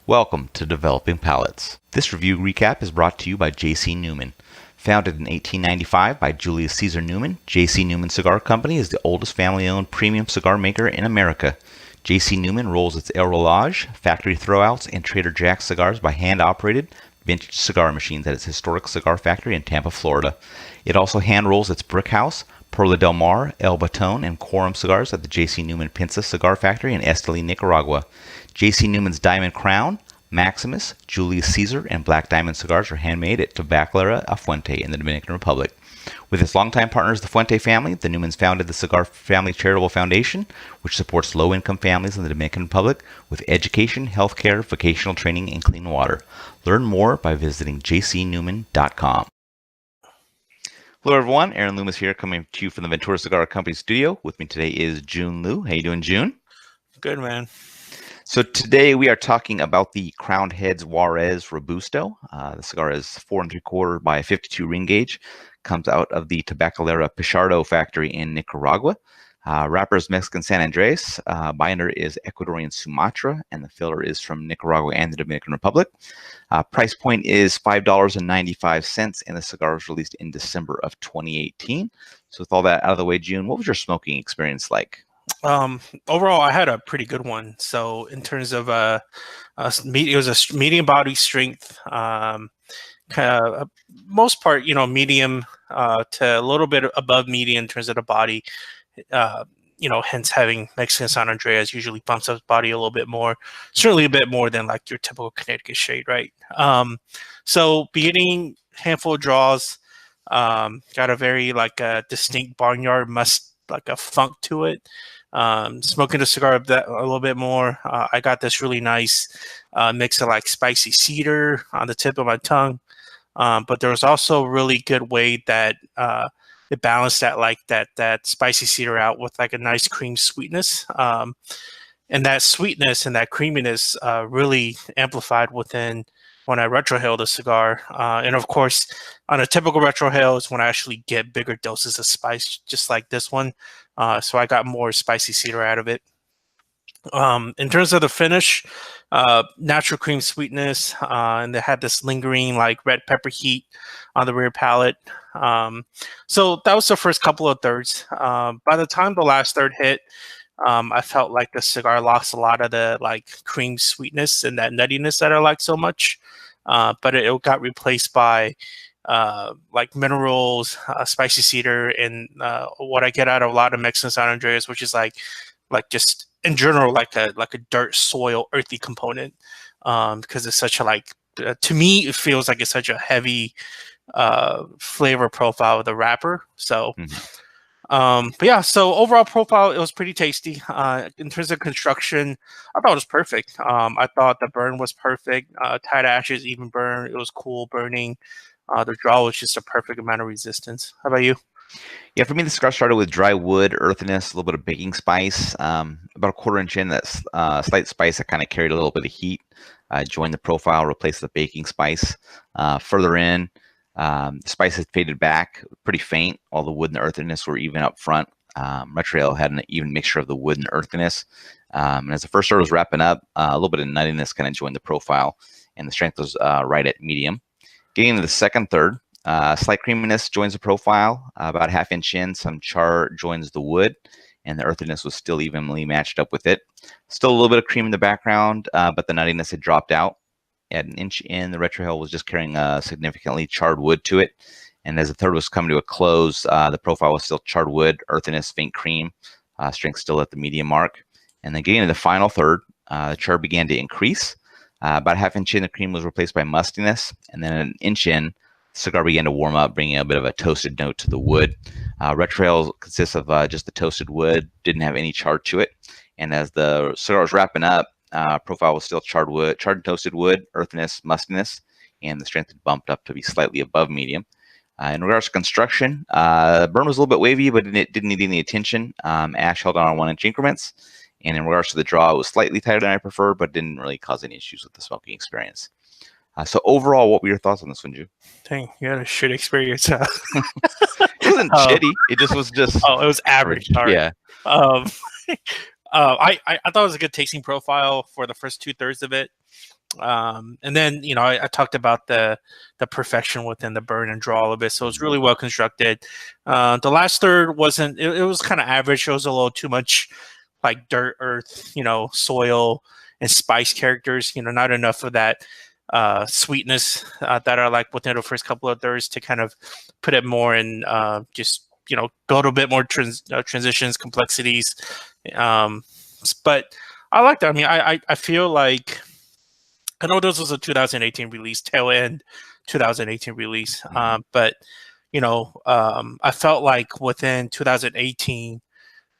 Welcome to Developing Palates. This review recap is brought to you by J.C. Newman. Founded in 1895 by Julius Caesar Newman, J.C. Newman Cigar Company is the oldest family-owned premium cigar maker in America. J.C. Newman rolls its El Rolage, factory throwouts, and Trader Jack's cigars by hand-operated vintage cigar machines at its historic cigar factory in Tampa, Florida. It also hand-rolls its Brick House, Perla del Mar, El Baton, and Quorum cigars at the J.C. Newman Pinza Cigar Factory in Esteli, Nicaragua. J.C. Newman's Diamond Crown, Maximus, Julius Caesar, and Black Diamond cigars are handmade at Tabacalera A Fuente in the Dominican Republic. With its longtime partners, the Fuente family, the Newmans founded the Cigar Family Charitable Foundation, which supports low-income families in the Dominican Republic with education, healthcare, vocational training, and clean water. Learn more by visiting jcnewman.com. Hello, everyone. Aaron Loomis here, coming to you from the Ventura Cigar Company studio. With me today is Jiunn Liu. How you doing, Jiunn? Good, man. So today we are talking about the Crowned Heads Juarez Robusto. The cigar is 4 3/4 by 52 ring gauge. Comes out of the Tabacalera Pichardo factory in Nicaragua. Wrapper is Mexican San Andres. Binder is Ecuadorian Sumatra, and the filler is from Nicaragua and the Dominican Republic. Price point is $5.95, and the cigar was released in December of 2018. So with all that out of the way, Jiunn, what was your smoking experience like? Overall, I had a pretty good one. So in terms of it was a medium body strength, kind of most part, medium to a little bit above medium in terms of the body. Hence having Mexican San Andreas usually bumps up the body a little bit more, certainly a bit more than like your typical Connecticut shade, right? So beginning handful of draws, got a very distinct barnyard a funk to it. Smoking the cigar a little bit more, I got this really nice mix of spicy cedar on the tip of my tongue, but there was also a really good way that it balanced that spicy cedar out with a nice cream sweetness, and that sweetness and that creaminess really amplified when I retrohaled the cigar. And of course, on a typical retrohale is when I actually get bigger doses of spice, just like this one. So I got more spicy cedar out of it. In terms of the finish, natural cream sweetness, and they had this lingering red pepper heat on the rear palate. So that was the first couple of thirds. By the time the last third hit, I felt like the cigar lost a lot of the cream sweetness and that nuttiness that I like so much. But it got replaced by minerals, spicy cedar, and what I get out of a lot of Mexican San Andreas, which is just in general a dirt, soil, earthy component, because it's such a to me it feels like it's such a heavy flavor profile of the wrapper. So. But yeah, so overall profile, it was pretty tasty. In terms of construction, I thought it was perfect. I thought the burn was perfect. Tight ashes, even burn. It was cool burning. The draw was just a perfect amount of resistance. How about you? Yeah, for me, the cigar started with dry wood, earthiness, a little bit of baking spice. About a 1/4 inch in, that slight spice that kind of carried a little bit of heat. Joined the profile, replaced the baking spice. Further in, the spice had faded back, pretty faint. All the wood and the earthiness were even up front. Retrohale had an even mixture of the wood and earthiness. And as the first third was wrapping up, a little bit of nuttiness kind of joined the profile, and the strength was right at medium. Getting into the second third, slight creaminess joins the profile. About a 1/2 inch in, some char joins the wood, and the earthiness was still evenly matched up with it. Still a little bit of cream in the background, but the nuttiness had dropped out. At 1 inch in, the retrohale was just carrying significantly charred wood to it. And as the third was coming to a close, the profile was still charred wood, earthiness, faint cream, strength still at the medium mark. And then getting into the final third, the char began to increase. About a 1/2 inch in, the cream was replaced by mustiness. And then at 1 inch in, the cigar began to warm up, bringing a bit of a toasted note to the wood. Retrohale consists of just the toasted wood, didn't have any char to it. And as the cigar was wrapping up, profile was still charred and toasted wood, earthiness, mustiness, and the strength had bumped up to be slightly above medium. In regards to construction, burn was a little bit wavy, but it didn't need any attention. Ash held on 1 inch increments. And in regards to the draw, it was slightly tighter than I prefer, but didn't really cause any issues with the smoking experience. So overall, what were your thoughts on this one, Ju? Dang, you had a shit experience. It wasn't shitty. It just was just. Oh, it was average. Sorry. Yeah. I thought it was a good tasting profile for the first 2/3 of it. And then, you know, I talked about the perfection within the burn and draw of it. So it's really well constructed. The last third wasn't, it was kind of average. It was a little too much like dirt, earth, you know, soil and spice characters, you know, not enough of that sweetness that are like within the first couple of thirds to kind of put it more in just, you know, go to a bit more transitions, complexities. But I like that. I mean, I feel like, I know this was a 2018 release, tail end 2018 release. But, you know, I felt like within 2018,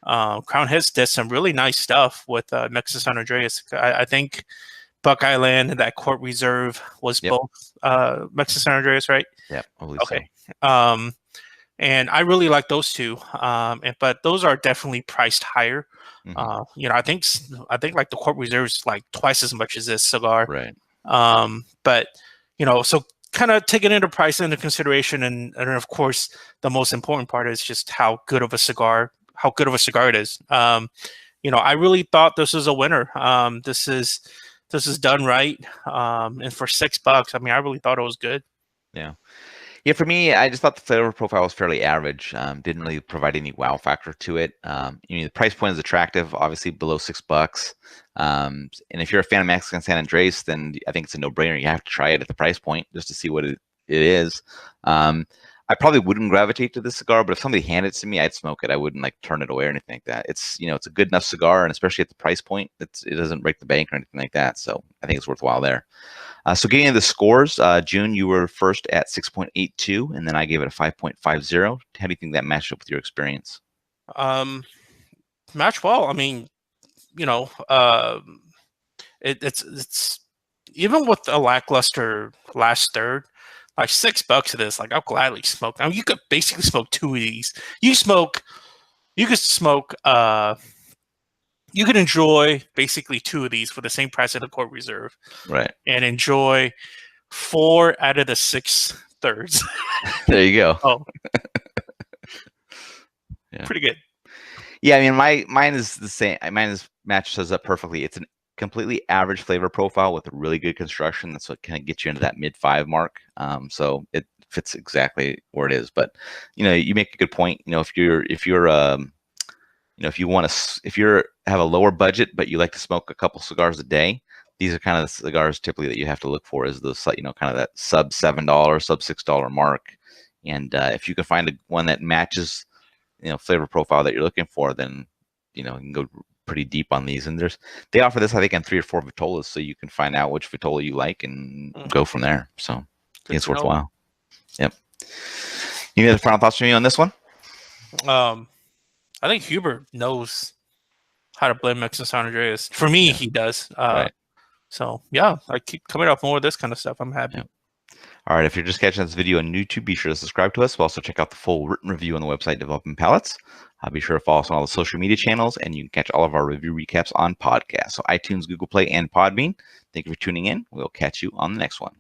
Crowned Heads did some really nice stuff with Nexus San Andreas. I think Buckeye Land and that Court Reserve was both Nexus San Andreas, right? Yeah, I believe so. And I really like those two. But those are definitely priced higher. You know, I think like the Court Reserve is like twice as much as this cigar. Right. But you know, so kind of taking into price into consideration, and of course, the most important part is just how good of a cigar it is. You know, I really thought this was a winner. This is done right. And for $6, I mean, I really thought it was good. Yeah. Yeah, for me, I just thought the flavor profile was fairly average. Didn't really provide any wow factor to it. You know, the price point is attractive, obviously below $6. And if you're a fan of Mexican San Andres, then I think it's a no-brainer. You have to try it at the price point just to see what it is. I probably wouldn't gravitate to this cigar, but if somebody handed it to me, I'd smoke it. I wouldn't like turn it away or anything like that. It's, you know, it's a good enough cigar, and especially at the price point, it doesn't break the bank or anything like that. So I think it's worthwhile there. So getting into the scores, Jiunn, you were first at 6.82, and then I gave it a 5.50. How do you think that matched up with your experience? Match well. I mean, you know, it's even with a lackluster last third, like $6 of this, like I'll gladly smoke. I mean, you could basically smoke two of these. You could enjoy basically two of these for the same price of the Court Reserve. Right. And enjoy 4 out of the 6 thirds. There you go. Oh. Yeah. Pretty good. Yeah, I mean, mine is the same. Mine matches up perfectly. It's a completely average flavor profile with a really good construction. That's what kind of gets you into that mid-5 mark. So it fits exactly where it is. But you know, you make a good point. You know, if you have a lower budget but you like to smoke a couple cigars a day, these are kind of the cigars typically that you have to look for, is the, you know, kind of that sub $7, sub $6 mark. And if you can find one that matches, you know, flavor profile that you're looking for, then, you know, you can go pretty deep on these. And they offer this, I think, in 3 or 4 vitolas, so you can find out which vitola you like and go from there. So I think it's worthwhile. Yep. Any other final thoughts from you on this one? I think Hubert knows how to blend Mexican San Andreas. For me, he does. Right. So yeah, I keep coming up more with this kind of stuff. I'm happy. All right, if you're just catching this video on YouTube, be sure to subscribe to us. We'll also check out the full written review on the website, Developing Palates. Be sure to follow us on all the social media channels, and you can catch all of our review recaps on podcasts. So iTunes, Google Play, and Podbean. Thank you for tuning in. We'll catch you on the next one.